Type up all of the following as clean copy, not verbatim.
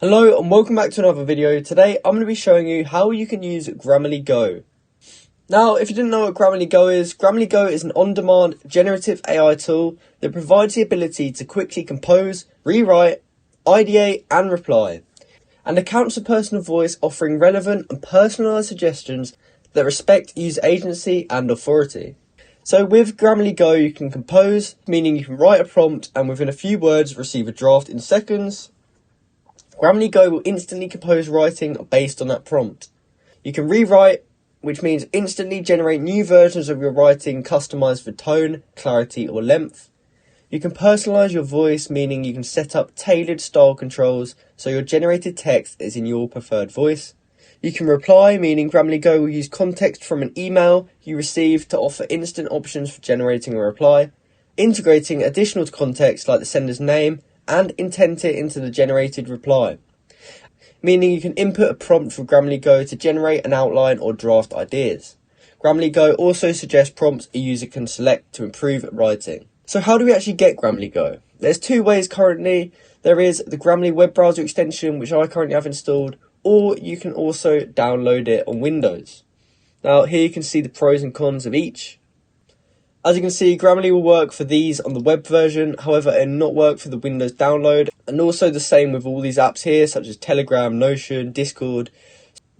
Hello and welcome back to another video. Today I'm going to be showing you how you can use Grammarly Go. Now, if you didn't know what Grammarly Go is an on-demand generative AI tool that provides the ability to quickly compose, rewrite, ideate and reply, and accounts for personal voice, offering relevant and personalised suggestions that respect user agency and authority. So with Grammarly Go you can compose, meaning you can write a prompt and within a few words receive a draft in seconds. Grammarly Go will instantly compose writing based on that prompt. You can rewrite, which means instantly generate new versions of your writing customized for tone, clarity or length. You can personalize your voice, meaning you can set up tailored style controls so your generated text is in your preferred voice. You can reply, meaning Grammarly Go will use context from an email you receive to offer instant options for generating a reply, integrating additional context like the sender's name and intent it into the generated reply, meaning you can input a prompt for Grammarly Go to generate an outline or draft ideas. Grammarly Go also suggests prompts a user can select to improve writing. So how do we actually get Grammarly Go? There's two ways currently. There is the Grammarly web browser extension, which I currently have installed, or you can also download it on Windows. Now here you can see the pros and cons of each. As you can see, Grammarly will work for these on the web version, however it will not work for the Windows download, and also the same with all these apps here such as Telegram, Notion, Discord.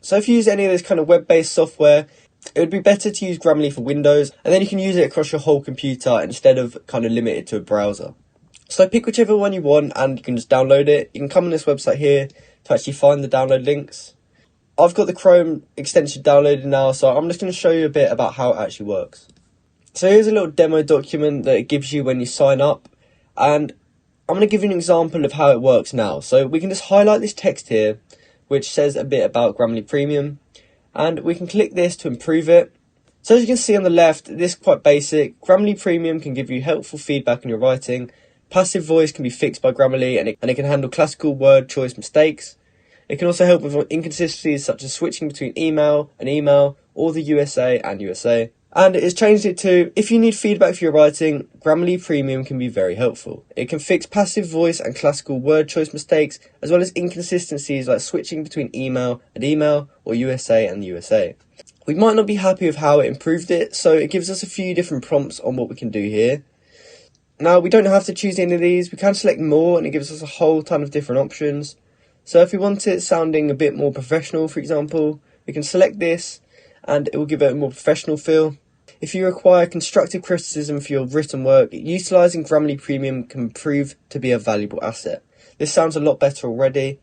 So if you use any of this kind of web-based software, it would be better to use Grammarly for Windows, and then you can use it across your whole computer instead of kind of limited to a browser. So pick whichever one you want and you can just download it. You can come on this website here to actually find the download links. I've got the Chrome extension downloaded now, so I'm just going to show you a bit about how it actually works. So here's a little demo document that it gives you when you sign up, and I'm going to give you an example of how it works now. So we can just highlight this text here, which says a bit about Grammarly Premium, and we can click this to improve it. So as you can see on the left, this is quite basic. Grammarly Premium can give you helpful feedback in your writing. Passive voice can be fixed by Grammarly and it can handle classical word choice mistakes. It can also help with inconsistencies such as switching between email and email or the USA and USA. And it has changed it to, if you need feedback for your writing, Grammarly Premium can be very helpful. It can fix passive voice and classical word choice mistakes, as well as inconsistencies like switching between email and email or USA and USA. We might not be happy with how it improved it, so it gives us a few different prompts on what we can do here. Now, we don't have to choose any of these. We can select more and it gives us a whole ton of different options. So if we want it sounding a bit more professional, for example, we can select this and it will give it a more professional feel. If you require constructive criticism for your written work, utilising Grammarly Premium can prove to be a valuable asset. This sounds a lot better already.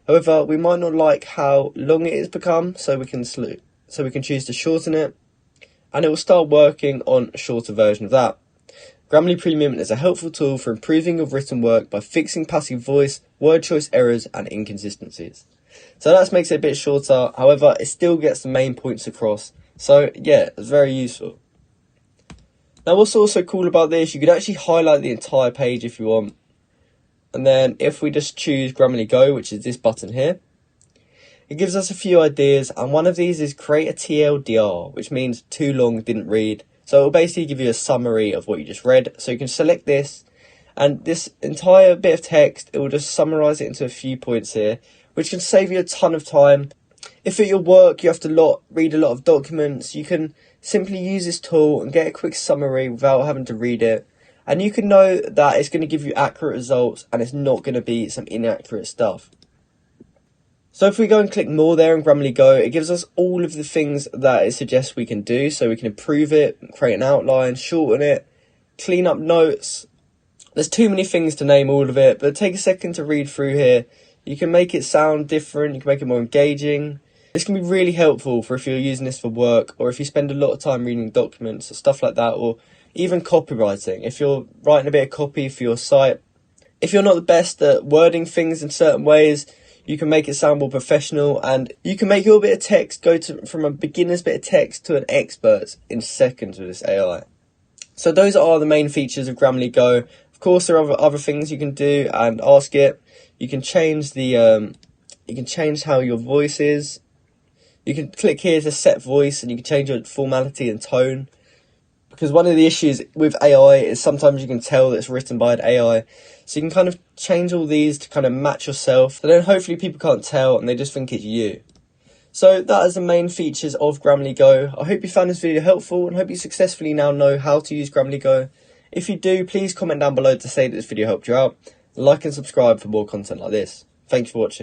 However, we might not like how long it has become, so we can choose to shorten it, and it will start working on a shorter version of that. Grammarly Premium is a helpful tool for improving your written work by fixing passive voice, word choice errors and inconsistencies. So that makes it a bit shorter, however it still gets the main points across. So yeah, it's very useful. Now what's also cool about this, you could actually highlight the entire page if you want. And then if we just choose Grammarly Go, which is this button here, it gives us a few ideas, and one of these is create a TLDR, which means too long didn't read. So it will basically give you a summary of what you just read. So you can select this, and this entire bit of text, it will just summarize it into a few points here, which can save you a ton of time. If at your work you have to read a lot of documents, you can simply use this tool and get a quick summary without having to read it. And you can know that it's going to give you accurate results and it's not going to be some inaccurate stuff. So if we go and click more there in Grammarly Go, it gives us all of the things that it suggests we can do. So we can improve it, create an outline, shorten it, clean up notes. There's too many things to name all of it, but take a second to read through here. You can make it sound different, you can make it more engaging. This can be really helpful for if you're using this for work, or if you spend a lot of time reading documents or stuff like that, or even copywriting. If you're writing a bit of copy for your site, if you're not the best at wording things in certain ways, you can make it sound more professional, and you can make your bit of text go from a beginner's bit of text to an expert's in seconds with this AI. So those are the main features of Grammarly Go. Of course, there are other things you can do and ask it. You can change how your voice is. You can click here to set voice, and you can change your formality and tone. because one of the issues with AI is sometimes you can tell that it's written by an AI. So you can kind of change all these to kind of match yourself. And then hopefully people can't tell and they just think it's you. So that is the main features of Grammarly Go. I hope you found this video helpful and hope you successfully now know how to use Grammarly Go. If you do, please comment down below to say that this video helped you out. Like and subscribe for more content like this. Thank you for watching.